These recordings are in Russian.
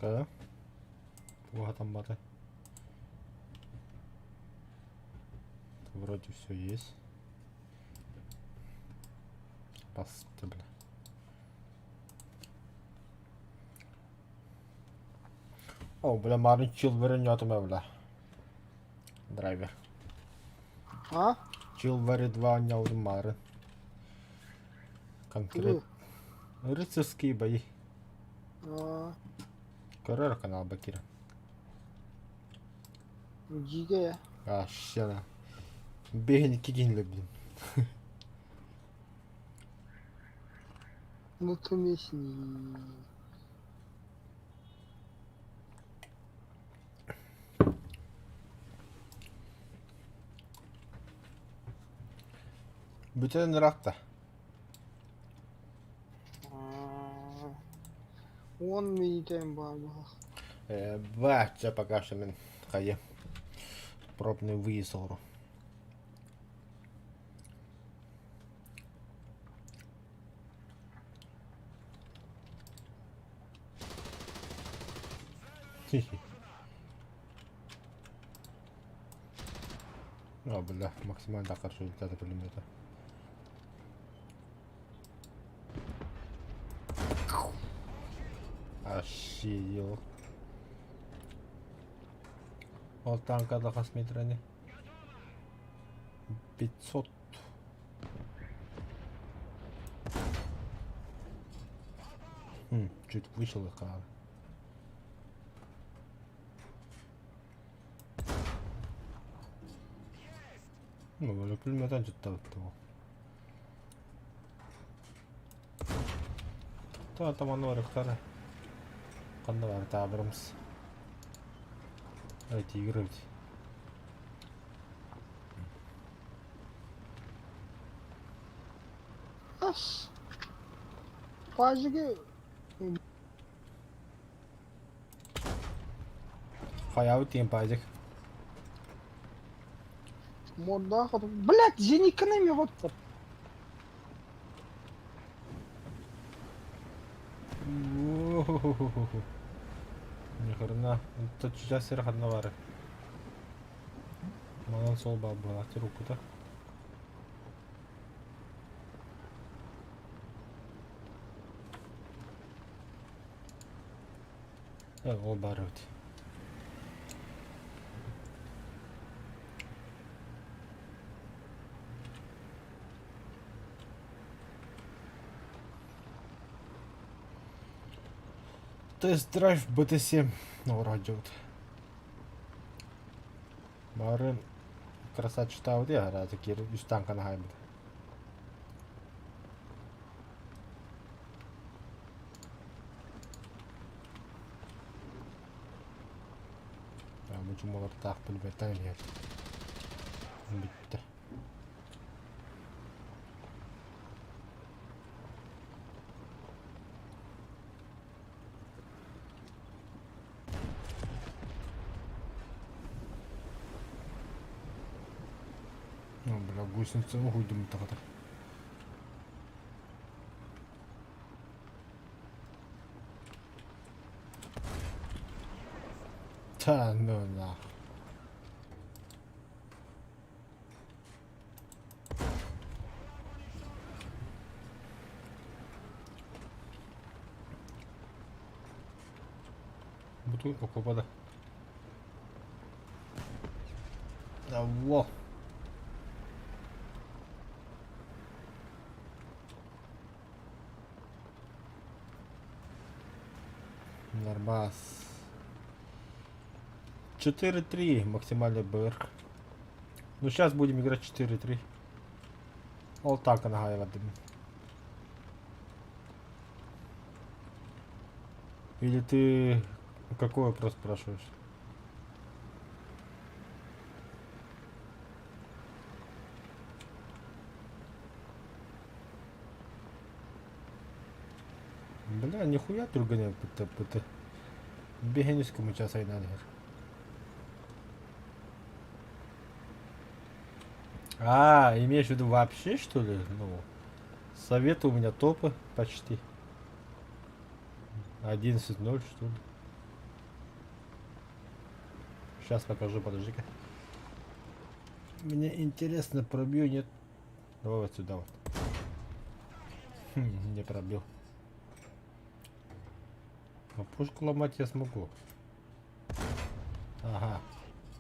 Да? Плохо там баты. Вроде все есть. Посты, бля. О, бля, Марин чил вернет меня, бля. Драйвер. А? Чил вари 2 нял Марин. Вы? Конкрет. Рыцарские бои. А, Коррер канал Бакира. Дига. А, щена. Бегни кигинли, блин. Ну ты месни. Бүтен ракта. Он медитаем баба. Бача пока что мен хае. Пробный выезд. Хи-хи. А, бля, максимально хорошо результаты пулемета. Охуел. Вот танка до косметрани. 500. Чуть вышел их канал. Ну, бля, пулемета что-то того. Да, там оно ректора. Кандавар Абрамс. Эти игры. Ас. Пажиги. Хаяу тем пазик. Морда ход. Блять, зениканами вот. Ни хрена. Тут сейчас серых одновары. Манан сол баба, руку-то. Ол барыт. Тест-драйв БТ-7 на радио. Марын красавчик тау де ара такие үстан кана хайбыт. Мучу молар так пулеметен нет. Битти. Ну, бля, гусеница уйдем тогда. Та, ну на. Буту окопада. Да во. Нормас. 4-3 максимальный БР. Ну сейчас будем играть 4-3. Алтака нагаева. Или ты какой вопрос спрашиваешь? Бля, нихуя другая пыты. Бегенискому час айнадер. А, имеешь в виду вообще, что ли? Ну, советы у меня топы почти. 11-0, что ли? Сейчас покажу, подожди-ка. Мне интересно, пробью, нет? Давай вот сюда вот. Не пробил. Но пушку ломать я смогу. Ага.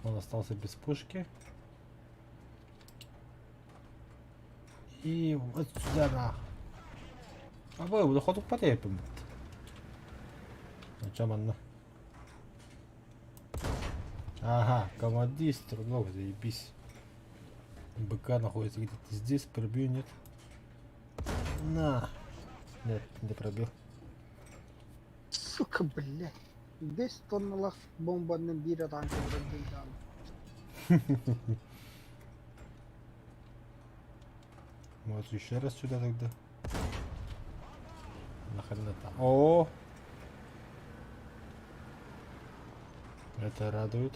Он остался без пушки. И вот сюда на. А вы доходу потерпим. На чем она? Ага, командир струнов, заебись. БК находится где-то здесь, пробью, нет? На. Нет, не пробил. Сука, блядь. 10 тонналық бомбаны бері танкерден. Вот еще раз сюда тогда. Нахрен это. О! Это радует.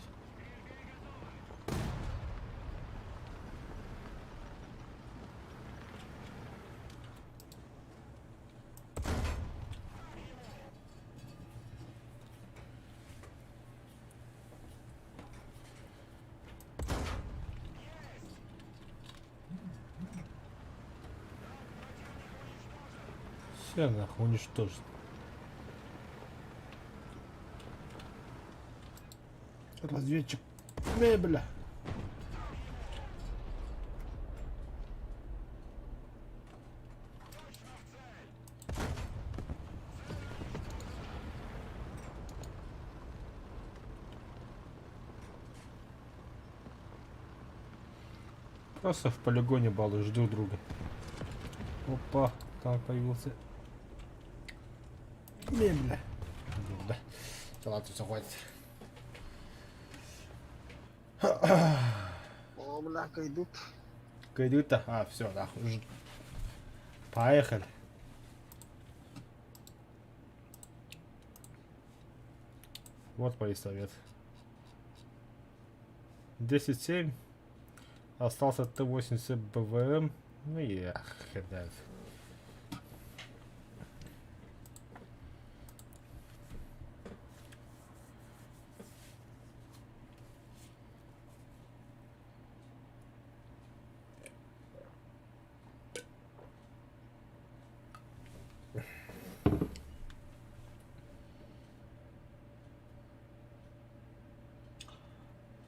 Все нахуй уничтожен. Разведчик. Бля. Просто в полигоне баллы, жду друга. Опа, там появился. Бля. Да. Ладно, все хватит. О, бляха, идут. Кайдут-то? А, все, да. Поехали. Вот мои совет. 10-7. Остался Т-80 БВМ. Ну и хрен знает.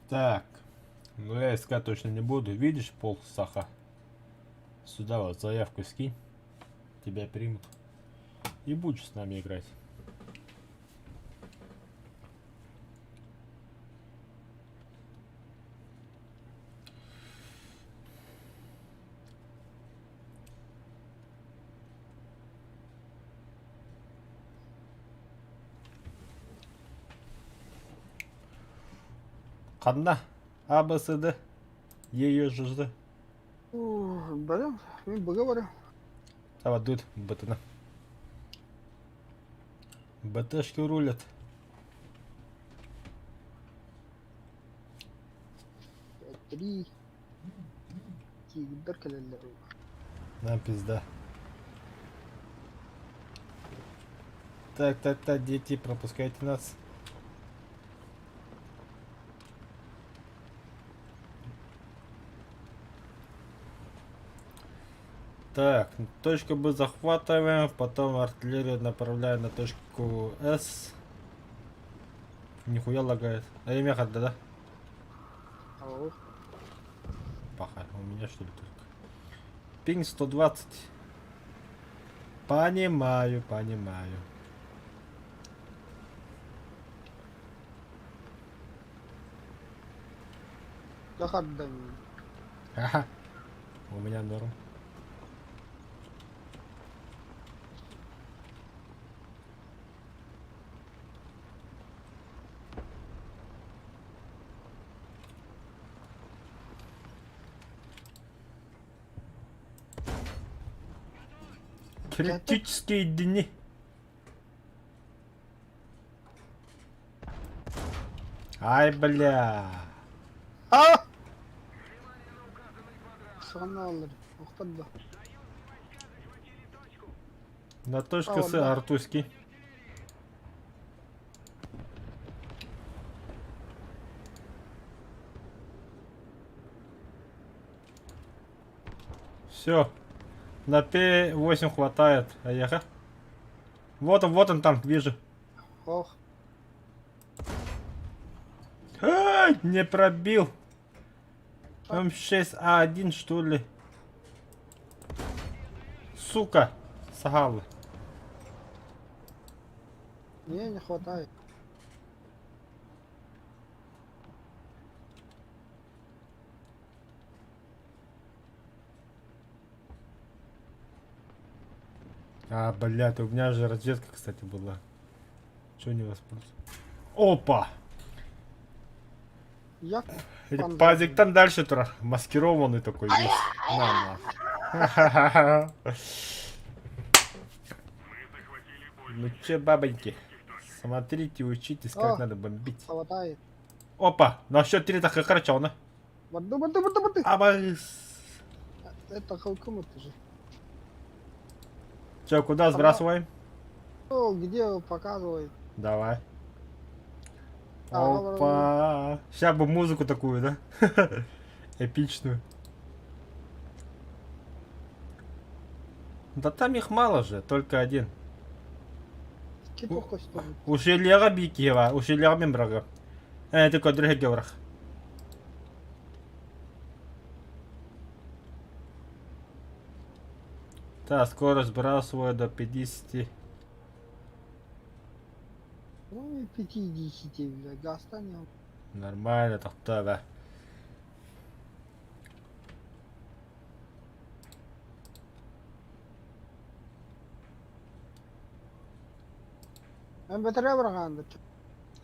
Так. Ну я искать точно не буду. Видишь пол Саха? Сюда вот заявку скинь. Тебя примут. И будешь с нами играть. Қанда? А, Б, С, Д. Е, Ж, З. Блин, мен бұға барам. Давай, дует БТ-на. БТшки рулят. Три. Кигдер келелер. Нам пизда. Так, дети, пропускайте нас. Так, точку Б захватываем, потом артиллерию направляем на точку С. Нихуя лагает. А имя хадда, да? Ау. Паха, у меня что ли только? Пинг 120. Понимаю. Тақаддан. Ха-ха. У меня норм. Критические дни. Ай, бля. А! Сығанна алыр. Оқпады. На точку С, да. Артуський. Все. На П8 хватает. Ага. Вот он там, вижу. Ох, Ай, не пробил. М6А1 что ли? Сука. Сагалы. не хватает. А, блядь, у меня же разведка, кстати, была. Чего не воспользовался? Опа! Я Пазик там дальше маскированный такой весь. На. Ха-ха-ха. Ну че, бабоньки? Смотрите, учитесь, как О. надо бомбить. хватает. Опа! На счет 3 так хорошо, на. Воды. Абайс. Это халкумат же. Че, куда сбрасываем? О, где показывает? Давай. Ага, Опа. Сейчас бы музыку такую, да? Эпичную. Да там их мало же, только один. Кипуха что ли? Ушелера бикева, ушелера мембрага. Такой друге геврах. Да, скорость сбрасываю до 50. Ну и 50, блядь, достанем. Нормально, так да. МБ3 бұрғанды.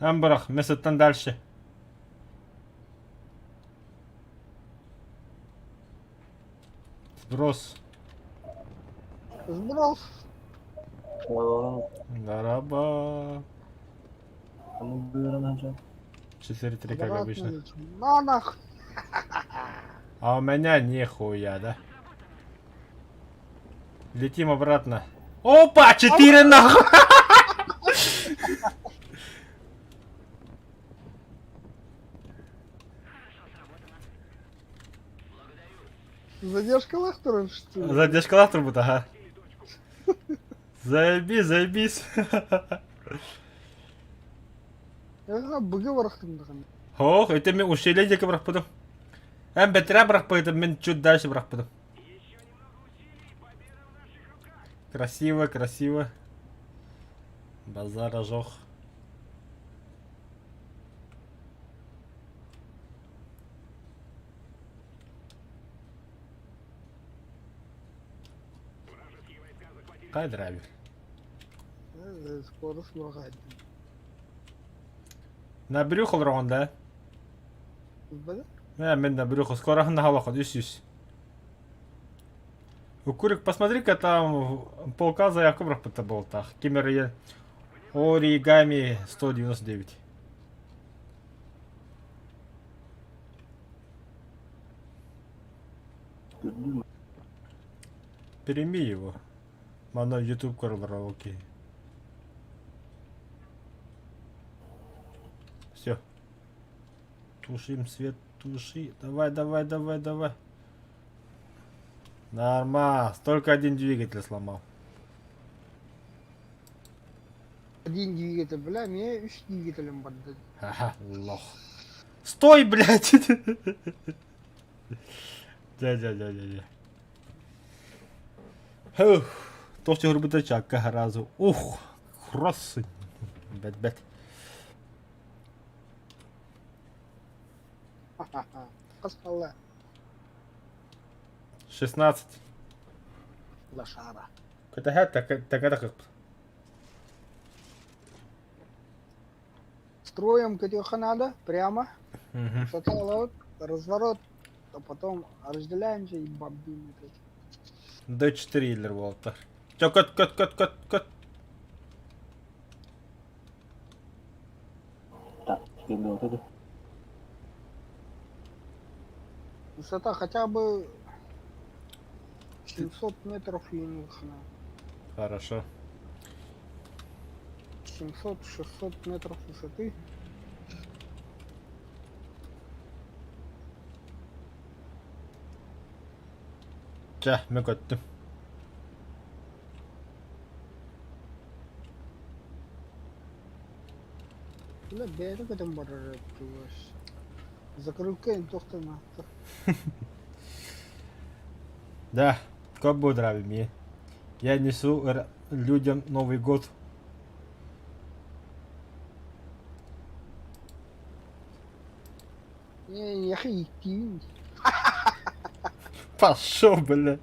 Амбрах, месяцтен дальше. Сброс. Сброс. Дараба. Ну, бюро же. 4-3, как обычно. На нахуй. А у меня нихуя, да? Летим обратно. Опа, 4 нахуй! Задержка лахтера, что ли? Задержка лавтер будет, ага. Заебись. Яға бүге барақтымдығын. Ох, это мен ушеледеке бірақ будем. Бетре бірақ будем, мен чуть дальше бірақ будем. Красиво. Базар ожог. Кай драйвер. Скорость бұрғайды. На брюхо врагон, да? Бәді? Мен на брюхо. Скоро на халаху, дюсь. Курик, посмотри-ка, там полка заявка брах был. Так, Кимер Оригами 199. Переми его. Мано YouTube король, окей. Все. Тушим свет, туши. Давай. Нормально. Только один двигатель сломал. Один двигатель, бля, мне 3 двигателем барды. Ха-ха, лох. Стой, блядь! Дядя. Ух, товсті горбатача разу. Ух, красень. Бет. Ха-ха-ха. Қасқалла. 16. Лошара. Так. Строим катюха надо, прямо. Угу. Сначала разворот, а потом разделяемся и бомбим. Д4 Иллер Волтер. Чё, кот. Так, теперь был вот это. Высота хотя бы 700 метров длинных. Хорошо. 700-600 метров высоты. Жа, мен көттім. Ulan beri kadın var var. Закрылкаем тоқтана. Да, как бы мне. Я несу людям Новый год. Я хейтин. Пошел, бля.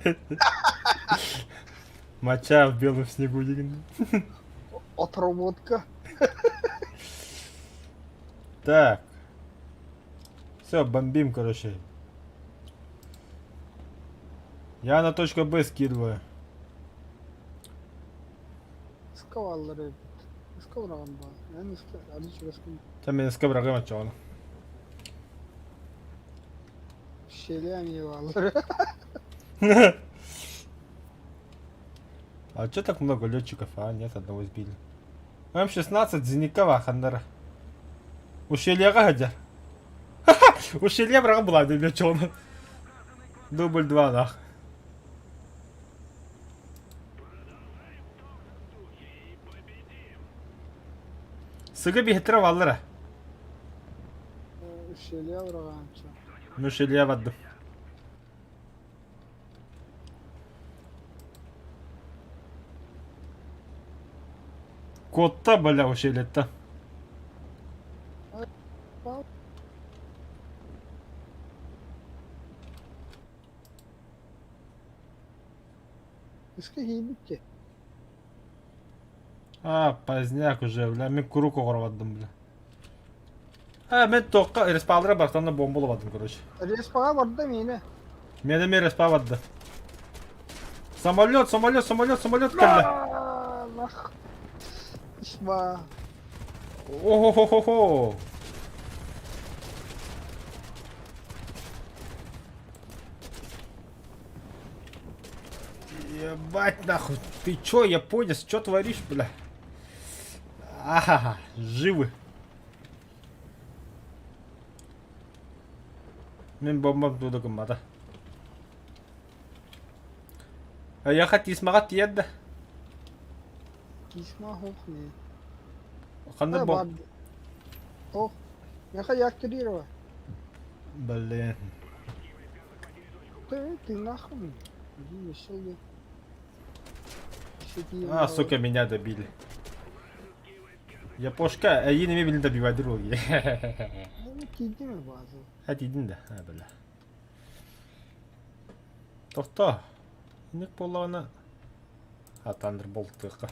Моча в белом снегу. Отработка. Так. Все, бомбим, короче. Я на точку Б скидываю. Скавалları. Скаврağım var. Yani adı şurası. Там я с кабрагом отчёл. Şeyler yevalları. А чё так много летчиков? А, нет, одного сбили. М-16, Зеникова, Хандара. Ущельяга гадя. Ущелья врага была, да чё он? Дубль 2, нах. Sıkı bir hitra vallara. Şeyler vrağım. Ущелья вадdım. Котта, бля, ущелье-то. Eski hibik ki. А, поздняк уже, бля, мен куруку құрвадым, бля. А, мен тоққа респалдыра бақтанда бомбалы вадым, короче. Respağa vardı da mı yine? Мені мен респа вадды. Самолет, самолет, самолет, самолет, бля. Allah. İşba. О-хо-хо-хо-хо. Ебать нахуй, ты чё, японец, чё творишь, бля? Ага, живы. Мен бомбам туда кыммада. А я хоть исмагат тиедді. İsma hoş ne? Қандай Ha бом... vardı. Oh. Yaka yaktırıyor var. Блин. Ты нахуй. Иди, вышел я. А, сука, меня добили. Япошка, yine mi beni добивать другие? Gitti mi bazı? Hadi gidin de. Ha böyle. Тоқта. Нек болағына. Ha, Thunderbolt тыққа.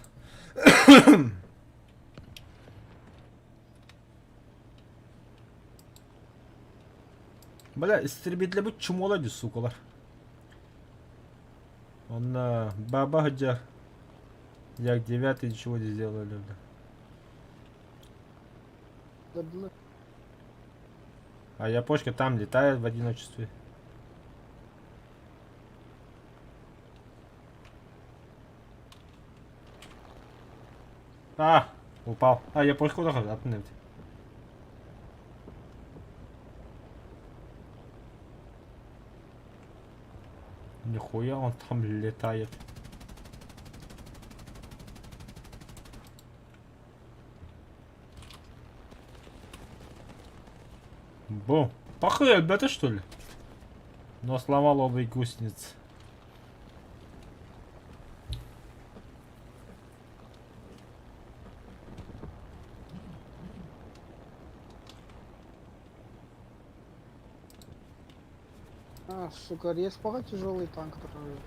Бля, истребители будь чумолади, сукалар. Он баба хаджар. Як 9 ничего не сделали, бля. Дадlı. А япошка там летает в одиночестве. А, упал. А, япошка куда ходит? Нихуя он там летает. Бу. Похуй, ребята, что ли? Но сломал обе гусеницы. А, сука, респаға тяжелый танк такой.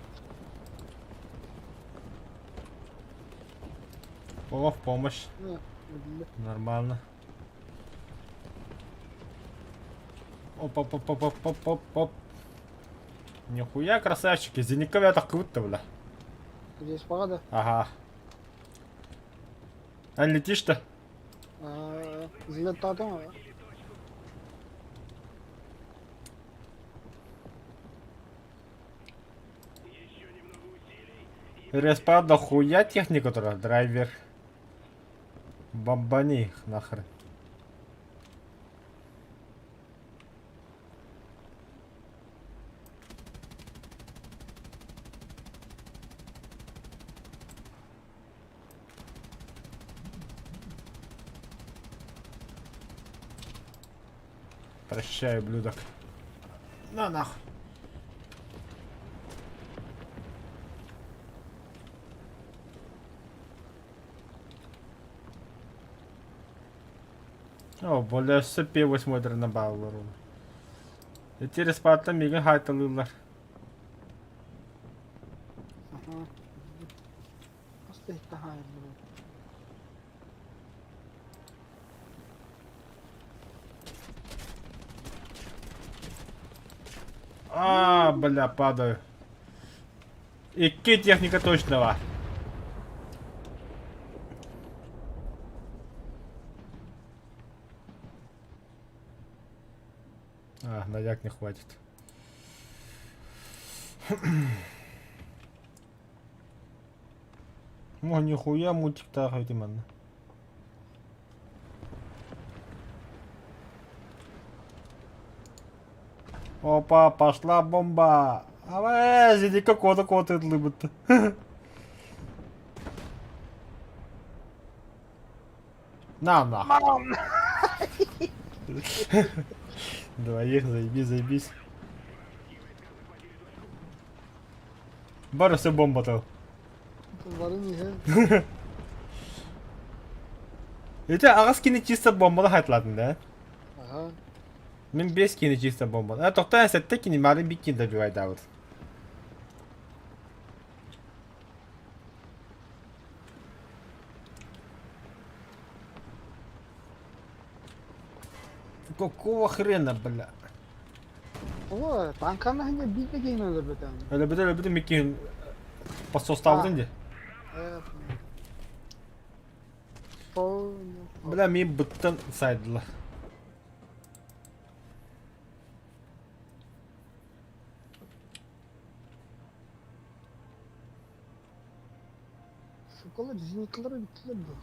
О, в помощь. Не, дадlı. Нормально. Оп-оп-оп-оп-оп-оп-оп. Нихуя, красавчики. Зеникова так круто, бля. Респаға да. Ага. А летишь-то? Взлетады mı? Респа дохуя техника тура, драйвер. Бомбани их нахрен. Прощай, ублюдок. На нахуй. О, бля, сепе 8 дырына bağlılar onu. Eteris parttan bir gün haytalıyorlar. Aha. Nasıl daha iyi? Бля, падаю. Iki техника точно var. На як не хватит. О, нихуя мультик так, man. Опа, пошла бомба. Зиди какого-то кота лыбыт. На нахуй. Двоих, заебись, заебись. Барысы бомба-то. Varın ihe. Эти ағас кені чисто бомбалы хайтладың да? Aha. Мен 5 кені чисто бомбалы. Тоқта әсетті кені марын бик кені добивай дауыр. Какого хрена, бля? Ama tankana hanya bir de gene öyle bir tane. Öyle bir de Mickey'in посоставдың де. Evet. Fon. Бля, мен бұттан сайдылар. Şokolar zinitleri bittiler bu.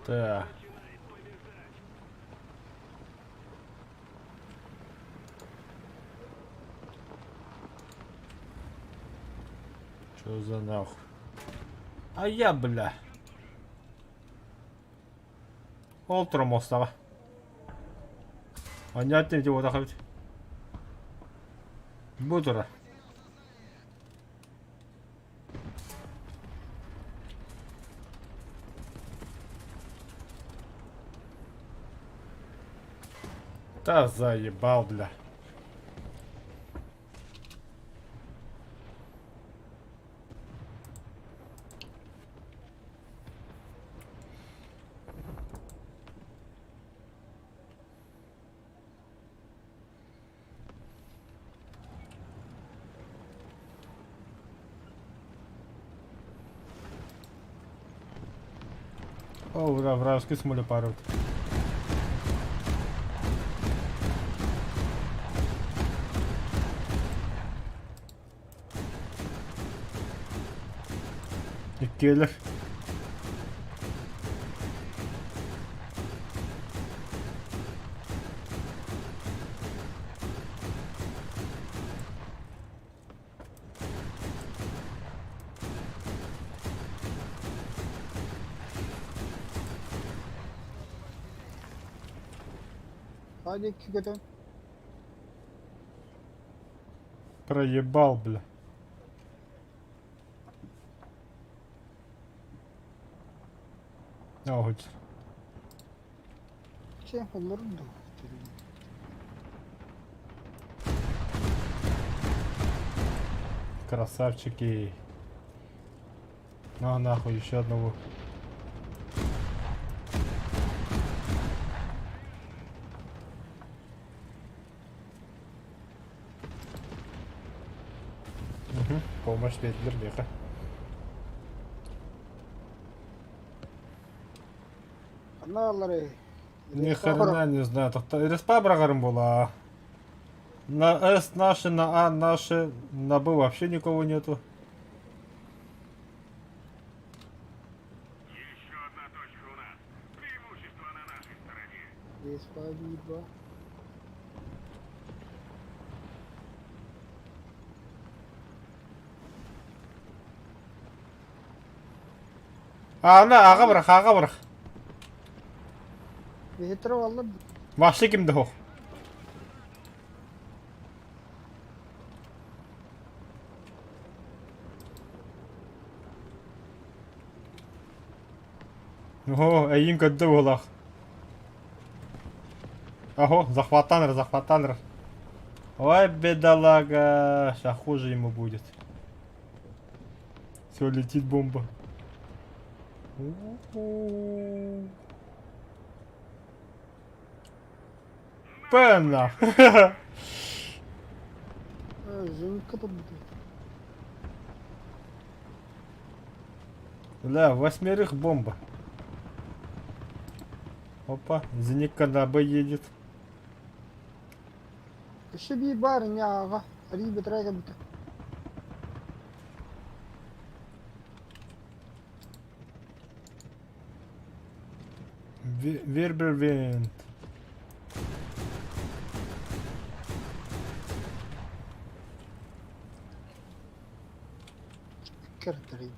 Так. Что за нахуй? А я, бля. Утром остава. А не отнять его доходить. Бутера. Да заебал, бля. О, да, вражеский смолепарут. Gelir. Hadi küçükten. Проебал, бля. А, хоть. Şey onların da. Красавчики. На нахуй еще одного. Угу. Помощь ветер леха. Аналары. Ни хрена не знаю. Респа брагарым была. На С наши, на А наши, на Б вообще никого нету. Еще одна точка у нас. Преимущество на нашей стороне. Спасибо. Ана, аға бырақ. Ветер валла. Ваше кімді хоқ? Ого, әйін көдді болақ. Ого, захватаныр. Ой, бедолага. Сейчас хуже ему будет. Все, летит бомба. Пенна. Женька тут. Да, 8 бомба. Опа, Зенитка на Б едет. Еще bir барыня аға. Рибет райга бит. Вербервент. Кертери.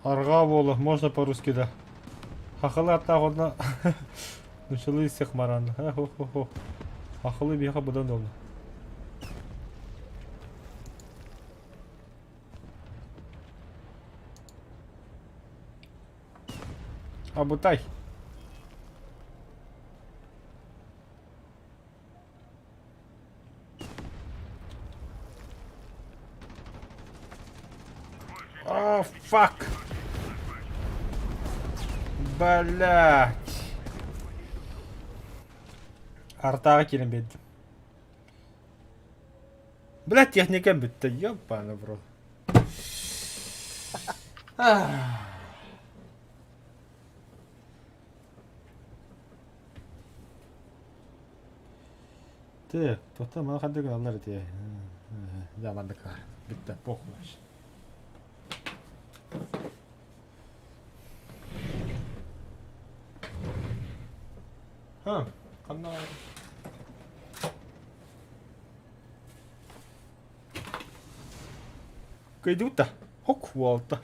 Аргавола, можно по-русски, да. Хахалы аттағына начали всех мараны. Хо-хо-хо. Хахалы беха бұдан олды. Абутай. О, фак. Блять. Артаға келін бедді. Блять, техникам бітті. Ёбаны, бро. Так, тоқта мана қандай күн алар ете. Жамандыққа. Бітті, похуй. Қандай... Көйді ұтта. Хок уалта.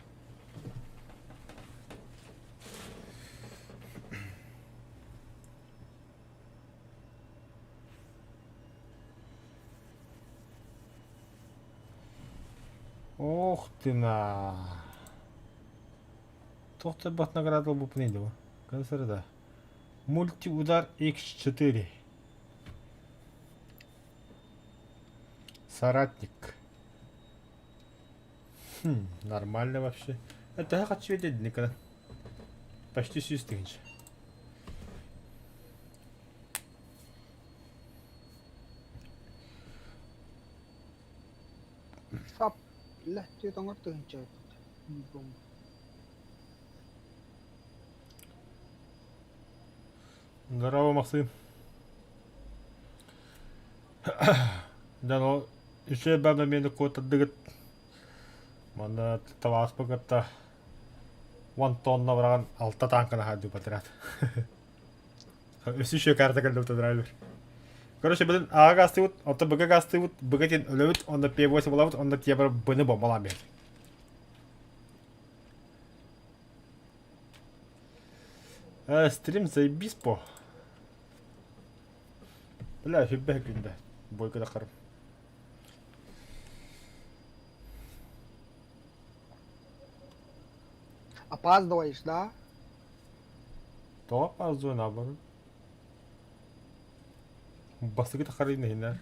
Ох ты на. Тоқта бат наградал бұл пнейді ба. Консерда. Мультиудар X4. Соратник. Нормально вообще. Это хочу видеть никогда. Почти 100 тысяч. Сап. Ля, ты там орты хинчай. Здорово, Максим. Да, но еще бабна мені кот дығыт. Мана тавас бұғытта 1 тонна враған 6 танкана хаду подряд. Өсі еще карта кәлді ұты драйвер. Короче, бұдың аға ғасты ұт, оты бұға ғасты ұт, бұға тен өлі ұт, онда P8 бола ұт, онда тебір бұны бомбалам бер. Стрим заебись по. Бля, фиббе күнді. Бойкада қарым. Опаздываешь, да? То опаздываю, наоборот. Бастыгы-то қарайын дейін,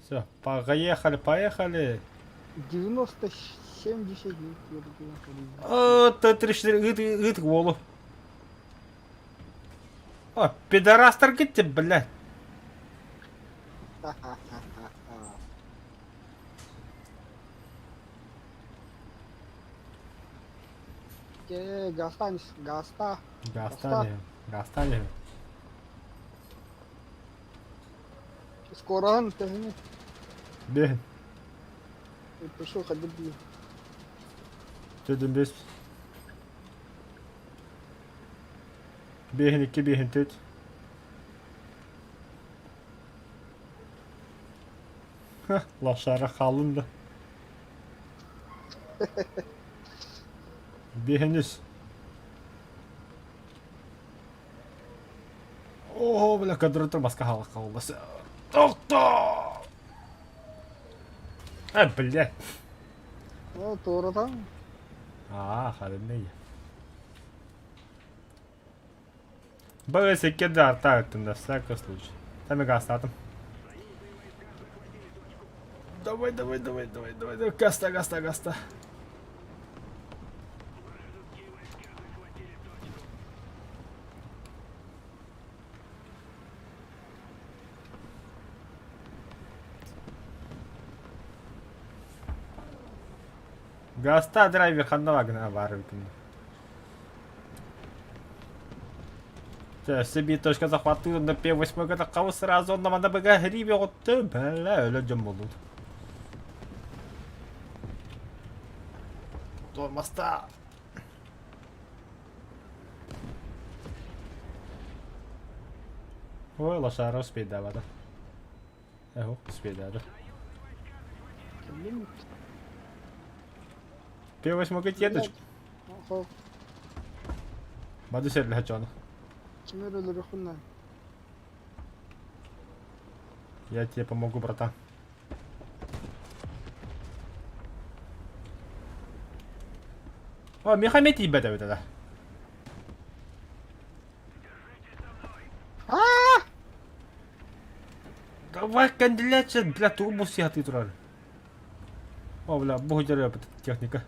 Все, поехали. 90-70 гривен. О, Т-34 ұтық болу. О, пидорастар кетті, блядь. Гаста. Гастане. Скоро он тягнет. Бегін. Пошел ходить. Төдім бес. Бегін, 2 бегін, төт. Лошара халында. Бехенес. О, бля, кадры басқа халыққа оласы. Тоқта! Бля. О, тууратаң. Хадымдай. Бұл секкеді арта өттіңді, всякий случай. Там и гастатым. Давай. Гаста. Гаста драйвер ханда вагна бар өкінді. Себе точка захвату на П8 года кого сразу на манда бага грибе отты. Бля, öyle cam oldu. Тормозта. Ой, лошара успеет давать. Ого, успеет даже. П8 говорит, едешь. Охо. Баду серли хачона. Кемер өлөр хунна. Я тебе помогу, братан. О, Мехамед ебать это. Давай кандидатча, бля, турбус я ты турар. О, бля, бог дерет техника.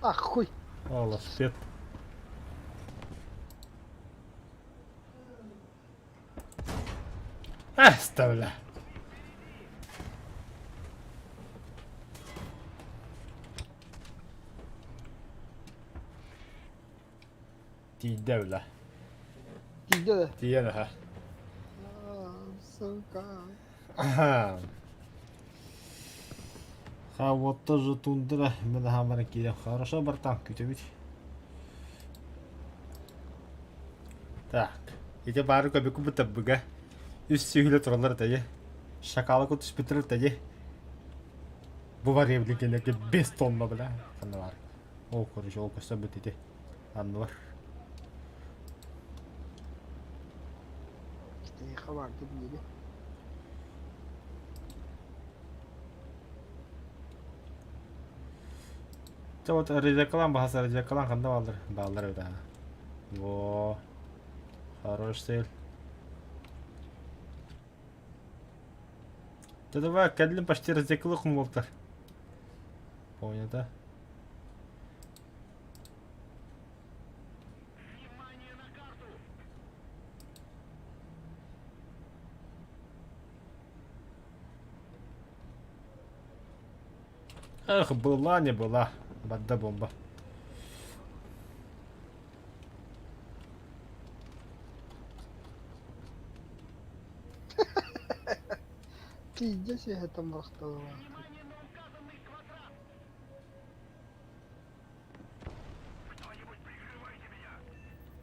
Ах, хуй. О, лошпет. Оставля. Тидевля. Тиде. Тиеха. Сука. Ага. Вот тоже тундра. Мы на хамараке. Хорошо, братан, кютевич. Так. Эти бары көбі күбі бұға. Үс сүйілі тұралар тәйі. Шакалы көтіс бітірір тәйі. Бұл бар евлікенеке 5 тонна білі. Қанды бар. Ол көріш, ол көсті бүтеді. Анны бар. İşte vardı bir yeri. Вот резекалан бахаса резекалан қанда балдыр. Балдыр өйді. Во. Хорош сейл. Да давай, кәділім почти резекалы құм болтыр. Понято. Эх, была, не была. Бадда бомба. Пиздец, я там растала.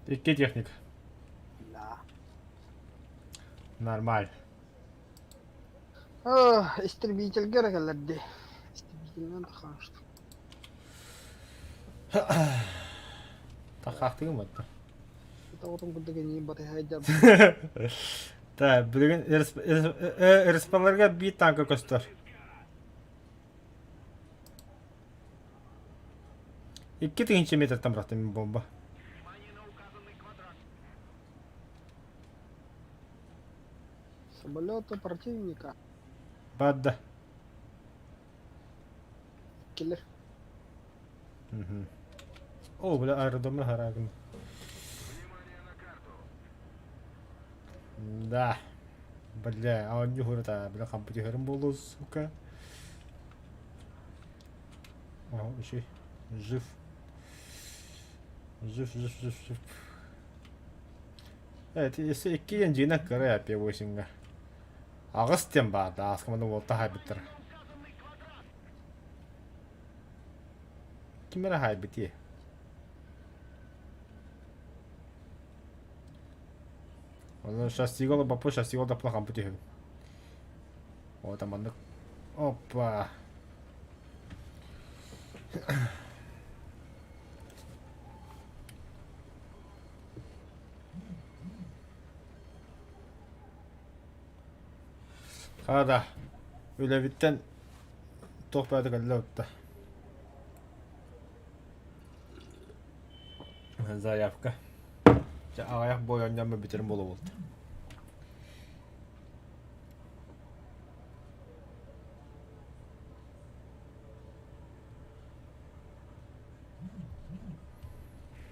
Икки техник. Да. Нормаль. Истребитель гергалерди. Истребитель надо ханшт. Тақақтығым бәтті. Это вот он куда не баты хайдап. Так, бүгін РСПларға бей танка көстір. Икки тігінші метр там брақты мен бомба. Самолеты противника. Бадда. Киллер. О, бля, аэродромы харагын. Да. Бля, а он не хурата, бля, компьютером было, сука. О, еще жив. Жив. Это если киен жина кыры апе восинга. Агыс тем ба, да, аскаманы волта хайбиттер. Кимера хайбити? сейчас игола бапу, сейчас игола плохо пути. Вот там одна. Опа. Хада. Ülevitten tohpäätä löytää. Заявка. Ja аяқ бой ойнамы битерім болу болды.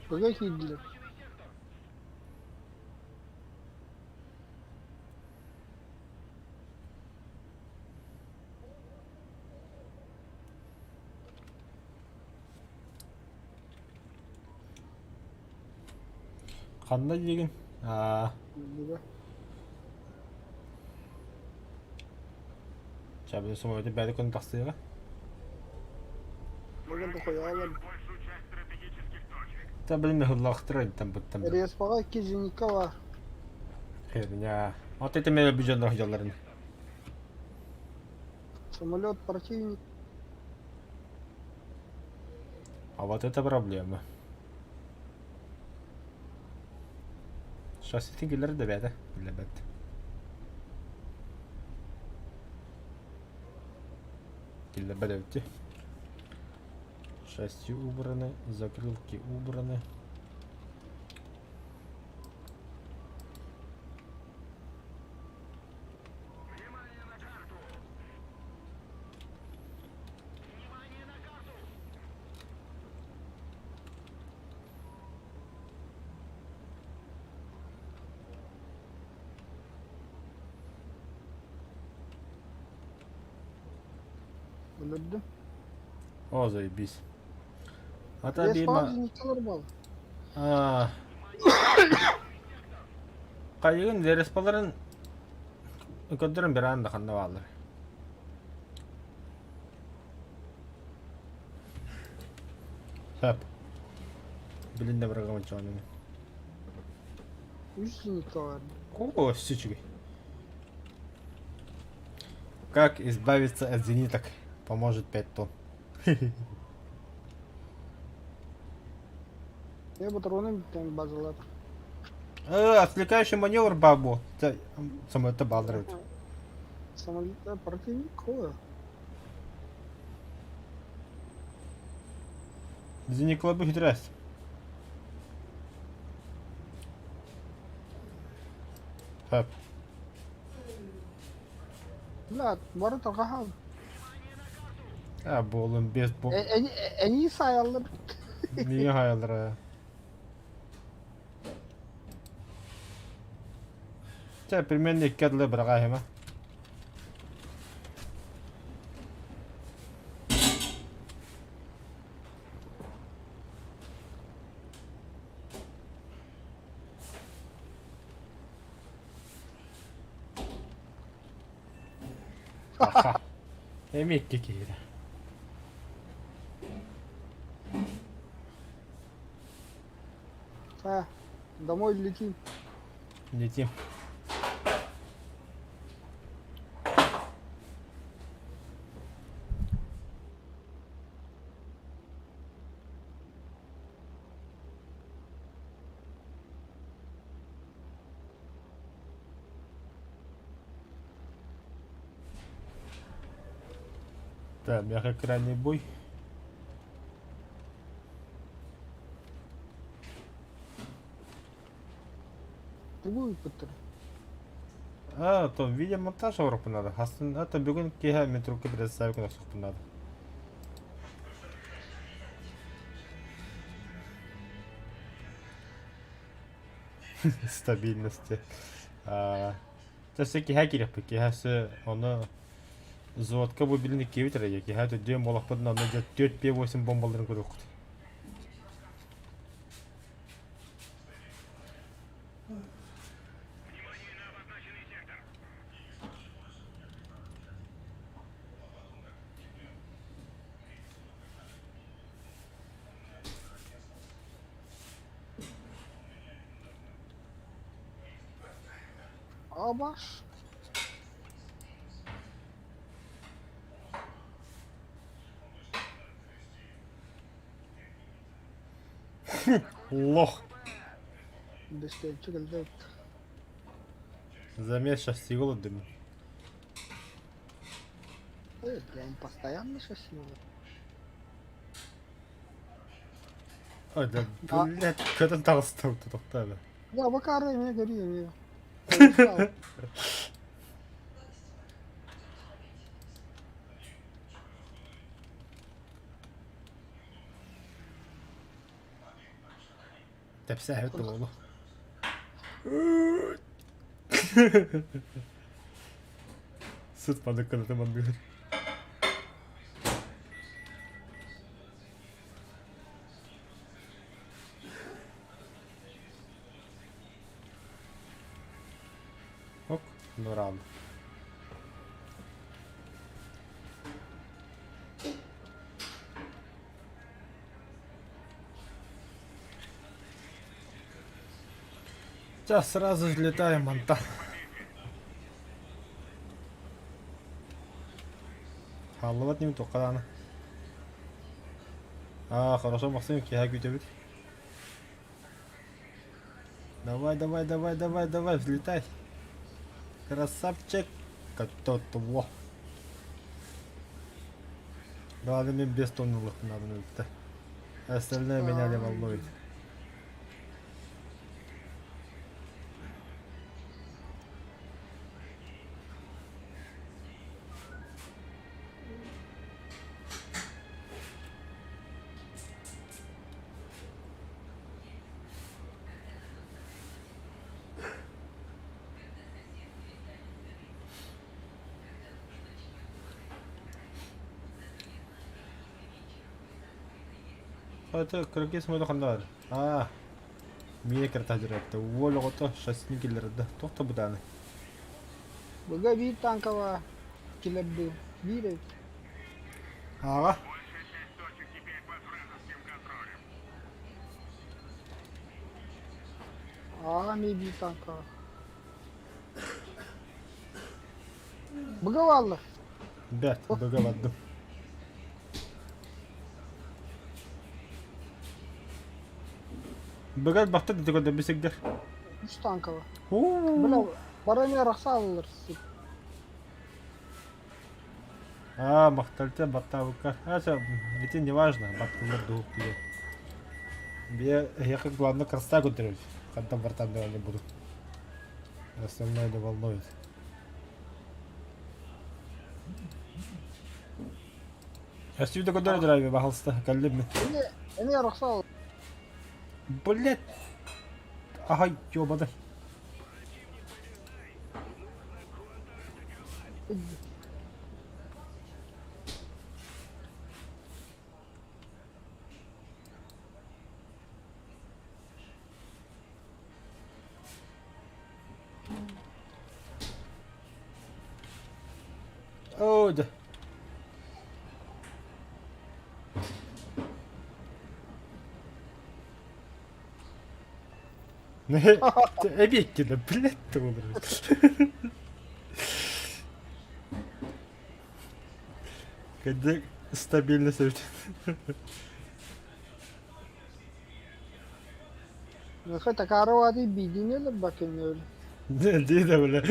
Куда хидлер? Қандай деген? Burada. Çabuk sumoydu bәді күн тақсыйға. Burada da koyalım. Большую часть стратегических точек. Та білін хұллақтырайын там бұттам. Респаға 2 зенитка var. Херня. От это мені бюджетных жолларын. Самолет противник. А вот это проблема. Сейчас этикелер де бәді. Білі бәді. Или бәді. Шасси убраны, закрылки убраны. Öldürdüm. О, заебись. А та Респаға бейма... зениткалар бар. Қайығын респаларын көндірін бір анда қанда балыр. Хөп. Білінде бір ғамын чағанымен. 3 зенитка var. О, сючки. Как избавиться от зениток? Поможет 5 тонн. Ya патроны біткен базалар. Отвлекающий маневр бабу. Самолетті балдырып. Самолетта противник қой. Зеникла бы хитрость. Хөп. Блядь, бары тарқахан. Болын без бол. En iyisi ayarlar. Неге hayaldır. Примерно 2 адылы бір ғайыма. Emekki кейді. Домой летим. Летим. Да, мягкоэкранный бой. Другой патер. То видеомонтаж орып надо. Астын, это бүгін кейі мен түркі бір әсәуі күн ақсық надо. Стабильности. Тәсі кейі керек бі, кейісі оны заводка бұл біліні кейбітір еге. Кейі дөйім олақ бұдың оны 4-5-8 бомбаларын көрі оқыды. Абаш. Лох. Бестен чыгылдык. Замес сейчас сигул дым. Прям постоянно шасси. Ой, да, А. блядь, что-то толстый тут тогда. Я бакары меня горю, я. Тепсе это было. Sıt bana kanıtım anlıyor. Ок, Нуран. Сейчас сразу взлетаем, Антон. Халловать не только она. Хорошо, Максим, я говорю. Давай, взлетай. Красавчик. Кто-то. Ладно, мне без тоннулых надо. Остальное меня не волнует. Это кыргыз мөдө кандай. Мие кертә жүрәкте. Волы гото шасни килерде. Тохта буданы. Бага bir танковая килебду. Бирет. Ага. Большая часть точек теперь под вражеским контролем. Не bir танковая. Бага валла. Бәт, бөгәвәддем. Бөгәт бакта дигәндә бисегдер. 3 танковая. Уу. Бля, бараны ракса алылыр. Макталте баттавка. Это ведь не важно, баттылар дух бие. Бие, я как главное красота контролировать. Когда бортам не буду. Остальное не волнует. Я сюда куда драйве бахалста, калибный. Эне ракса алыр. Блять. Ага, ёбаный. О, да. Эбекки, да, блядь, ты умрешь. Когда стабильно сойдет. Хоть такая воды бидинели бакенели. Дида, бля.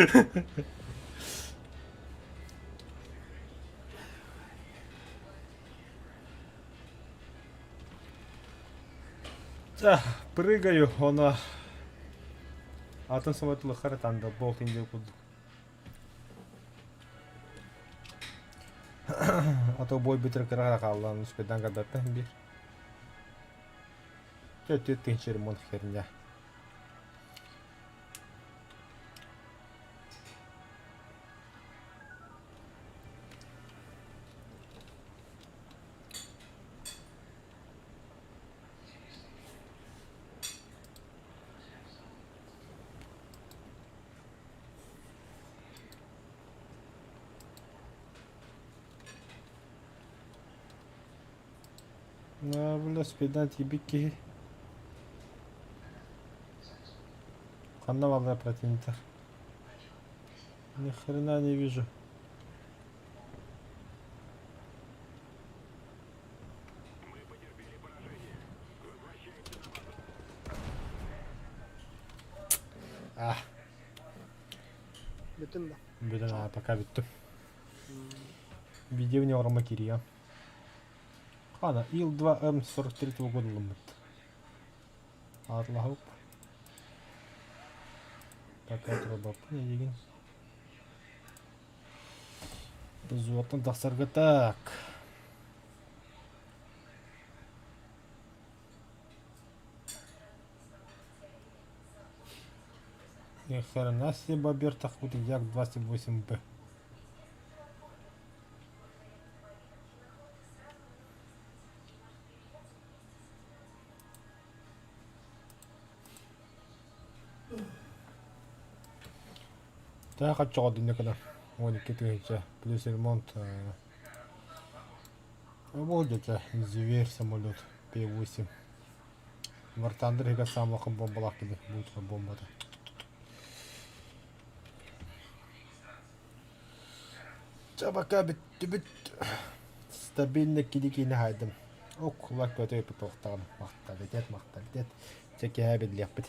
Прыгаю, она. Атын самотылы харатанда болт инде куду. Ато бой битер кырара каллан успедан гадата бир. Төтө тинчер ремонт херня. Бля, спидан тибики. Қанда балда противниктер. Ни хрена не вижу. А, Bütün de. bütün ha, пока bitti. Видео не материя. Ана, Ил-2М 43 года ломит. Атлахуп. Пока труба не деген. Біз отын тақсарға так. Ни хрена себе бобер тахут як 28Б. Да, хочу один никогда. Вон китайцы плюс ремонт. Вот это зверь самолет П-8. Вартандрига самых бомбалах тебе будет бомба-то. Çabaka bitti. Stabilne kilikini haydım. Ok kulak kötü yapıp toxtağım. Maqtalitet. Çeki ha billi yapıp.